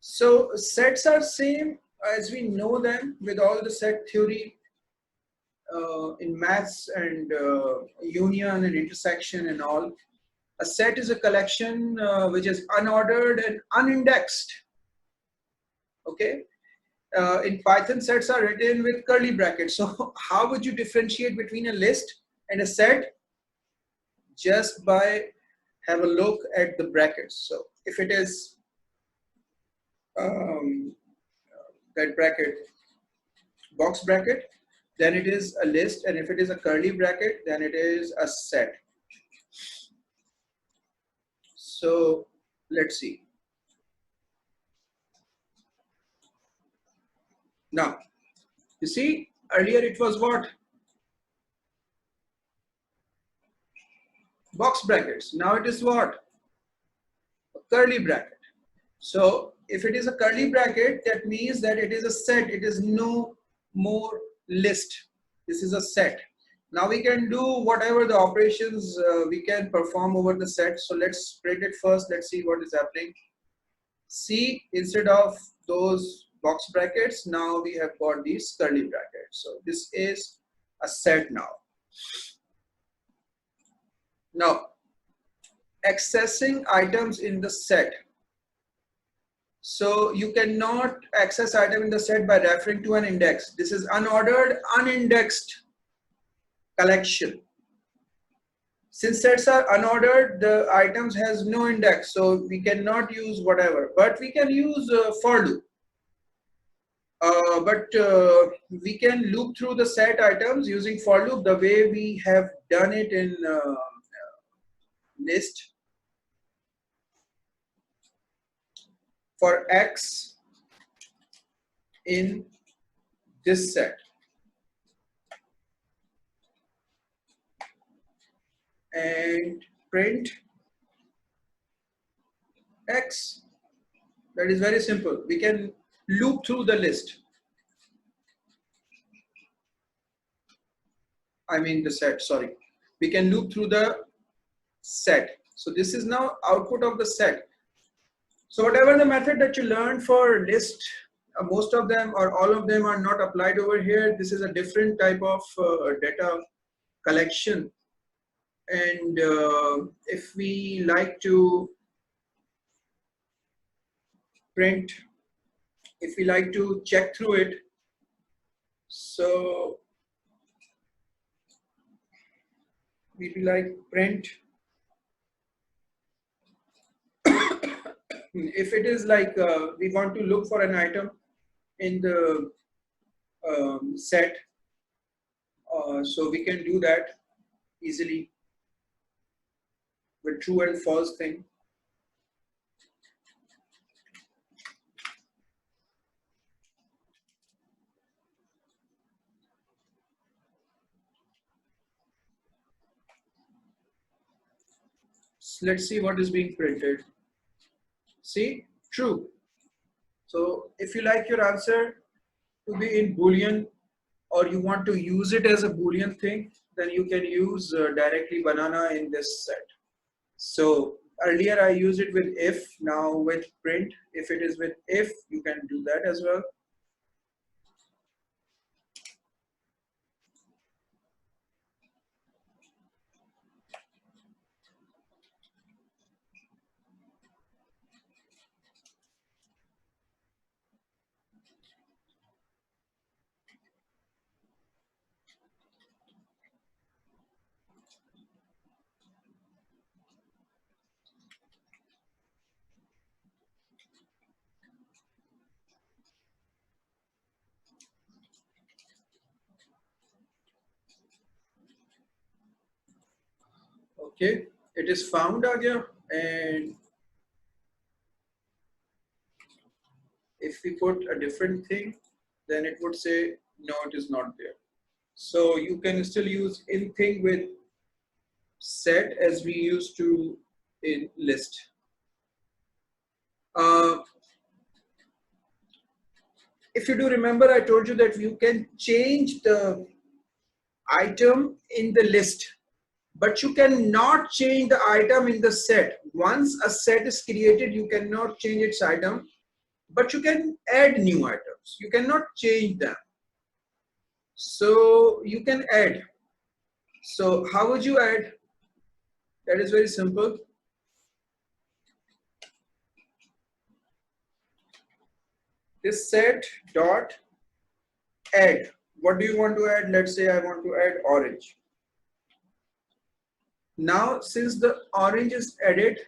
So sets are same as we know them with all the set theory in maths and union and intersection and all. A set is a collection which is unordered and unindexed. Okay. In Python, sets are written with curly brackets. So how would you differentiate between a list and a set? Just by have a look at the brackets. So if it is that bracket, box bracket, then it is a list, and if it is a curly bracket, then it is a set. So let's see. Now, you see, earlier it was what? Box brackets. Now it is what? A curly bracket. So if it is a curly bracket, that means that it is a set. It is no more list. This is a set. Now we can do whatever the operations we can perform over the set. So let's print it first. Let's see what is happening. See, instead of those box brackets, now we have got these curly brackets. So this is a set now. Now, accessing items in the set. So you cannot access item in the set by referring to an index. This is unordered, unindexed collection. Since sets are unordered, the items has no index, so we cannot use whatever, but we can use for loop. We can loop through the set items using for loop the way we have done it in list. For X in this set. And print X. That is very simple. We can loop through the list. I mean the set, sorry. We can loop through the set. So this is now output of the set. So whatever the method that you learned for list, most of them or all of them are not applied over here. This is a different type of data collection. And if we like to print, if we like to check through it, so we be like print. If it is like we want to look for an item in the set, so we can do that easily with true and false thing. So let's see what is being printed. See, true. So if you like your answer to be in Boolean, or you want to use it as a Boolean thing, then you can use directly banana in this set. So earlier I used it with if, now with print. If it is with if, you can do that as well. Okay, it is found again, and if we put a different thing, then it would say no, it is not there. So you can still use in thing with set as we used to in list. If you do remember, I told you that you can change the item in the list, but you cannot change the item in the set. Once a set is created, you cannot change its item. but you can add new items. You cannot change them. So you can add. So how would you add? That is very simple. This set dot add. What do you want to add? Let's say I want to add orange. Now, since the orange is added,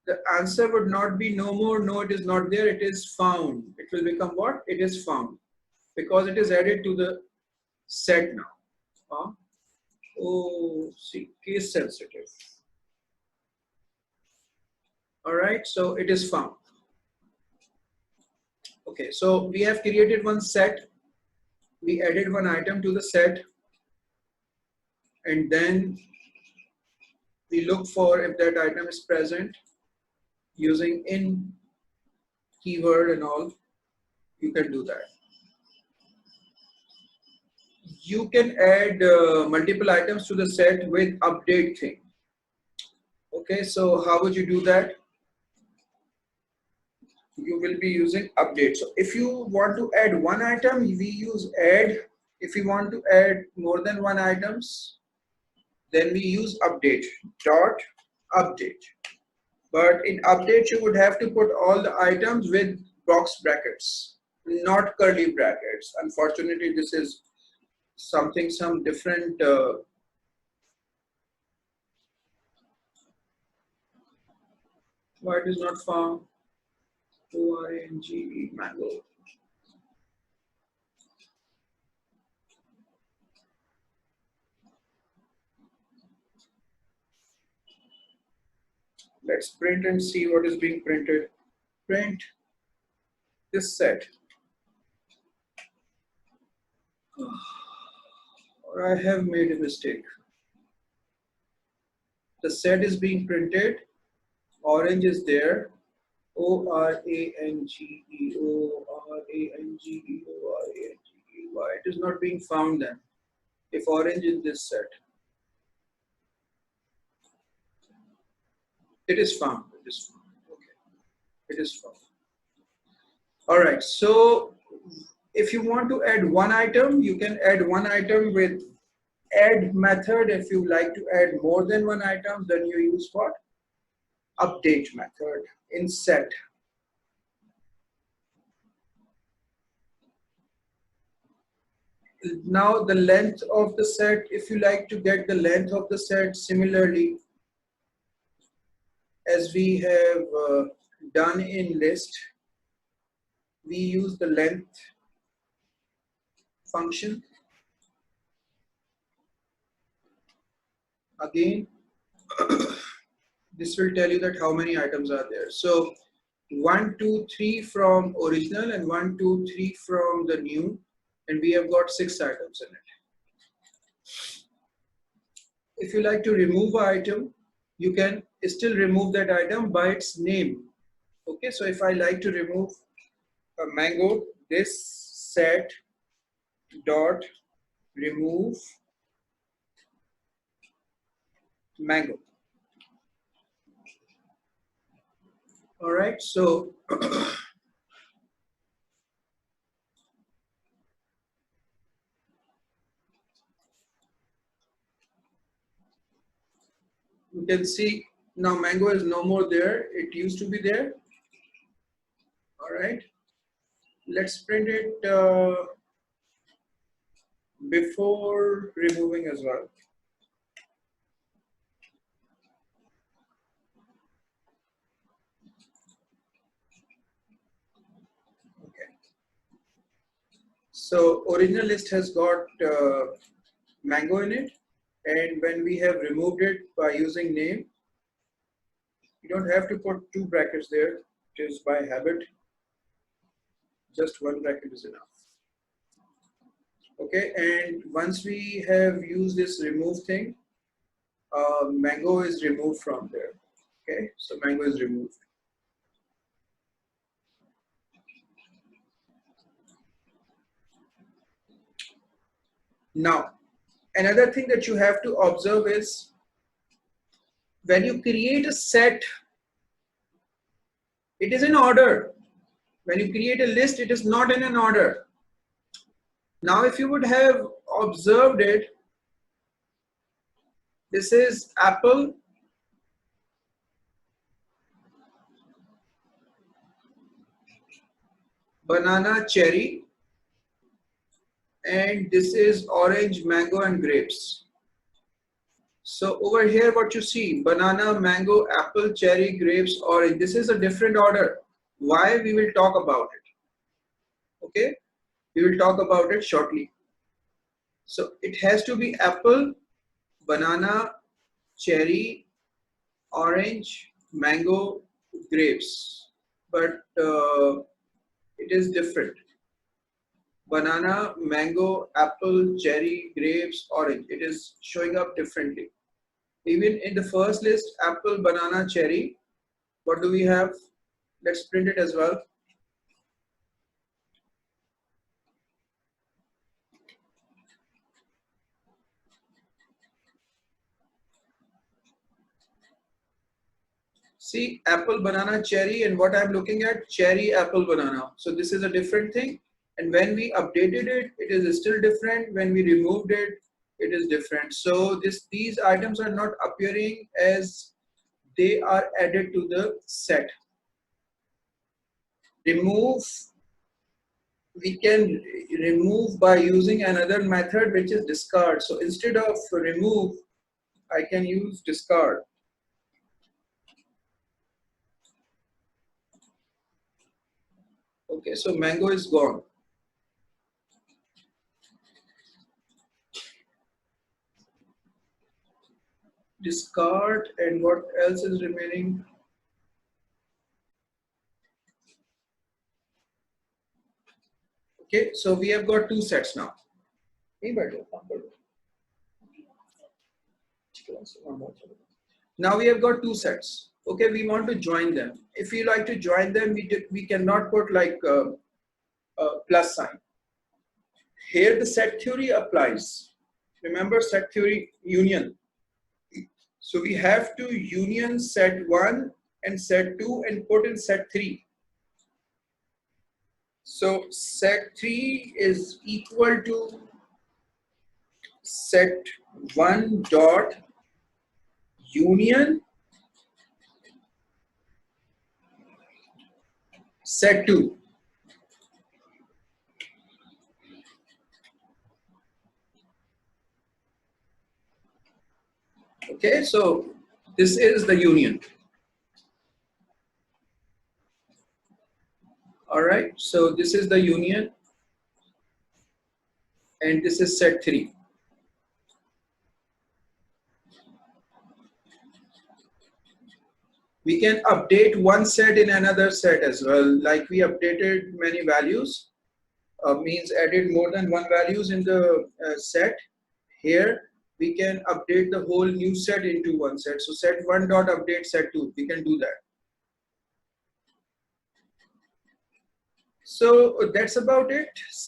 the answer would not be no more, no, it is not there, it is found. It will become what? It is found, because it is added to the set now. Oh, see, case sensitive. All right, so it is found. Okay, so we have created one set. We added one item to the set, and then we look for if that item is present using in keyword and all. You can do that. You can add multiple items to the set with update thing. Okay, so how would you do that? You will be using update. So if you want to add one item, we use add. If you want to add more than one items, then we use update dot update. But in update, you would have to put all the items with box brackets, not curly brackets. Unfortunately, this is some different. Why it is not found? O-R-A-N-G-E, mango. Let's print and see what is being printed. Print this set. Or I have made a mistake. The set is being printed. Orange is there. O-R-A-N-G-E, O-R-A-N-G-E, O-R-A-N-G-E. Why it is not being found then? If orange is this set. It is found. It is found. Okay. It is found. All right. So if you want to add one item, you can add one item with add method. If you like to add more than one item, then you use what? Update method in set. Now the length of the set, if you like to get the length of the set, similarly as we have done in list, we use the length function. Again, this will tell you that how many items are there. So 1, 2, 3 from original and 1, 2, 3 from the new, and we have got 6 items in it. If you like to remove an item, you can still remove that item by its name. Okay, so if I like to remove a mango, this set dot remove mango. All right, so you can see now mango is no more there. It used to be there. All right, let's print it before removing as well. Okay. So original list has got mango in it, and when we have removed it by using name, you don't have to put 2 brackets there. It is by habit. Just 1 bracket is enough. Okay, and once we have used this remove thing, mango is removed from there. Okay, so mango is removed. Now, another thing that you have to observe is when you create a set, it is in order. When you create a list, it is not in an order. Now, if you would have observed it, this is apple, banana, cherry, and this is orange, mango, and grapes. So over here, what you see, banana, mango, apple, cherry, grapes, orange. This is a different order. Why? We will talk about it. Okay, we will talk about it shortly. So it has to be apple, banana, cherry, orange, mango, grapes. But it is different. Banana, mango, apple, cherry, grapes, orange. It is showing up differently. Even in the first list, apple, banana, cherry. What do we have? Let's print it as well. See, apple, banana, cherry, and what I'm looking at, cherry, apple, banana. So this is a different thing. And when we updated it, it is still different. When we removed it, it is different. So these items are not appearing as they are added to the set. Remove, we can remove by using another method, which is discard. So instead of remove, I can use discard. Okay, so mango is gone. Discard, and what else is remaining? Okay, so we have got two sets now. Now we have got two sets. Okay, we want to join them. If we like to join them, we cannot put like a plus sign. Here the set theory applies. Remember set theory union. So we have to union set 1 and set 2 and put in set 3. So set 3 is equal to set 1 dot union set 2. Okay, so this is the union. All right, so this is the union and this is set 3. We can update one set in another set as well, like we updated many values, means added more than one values in the set. Here we can update the whole new set into one set. So set 1 dot update set 2, we can do that. So that's about it.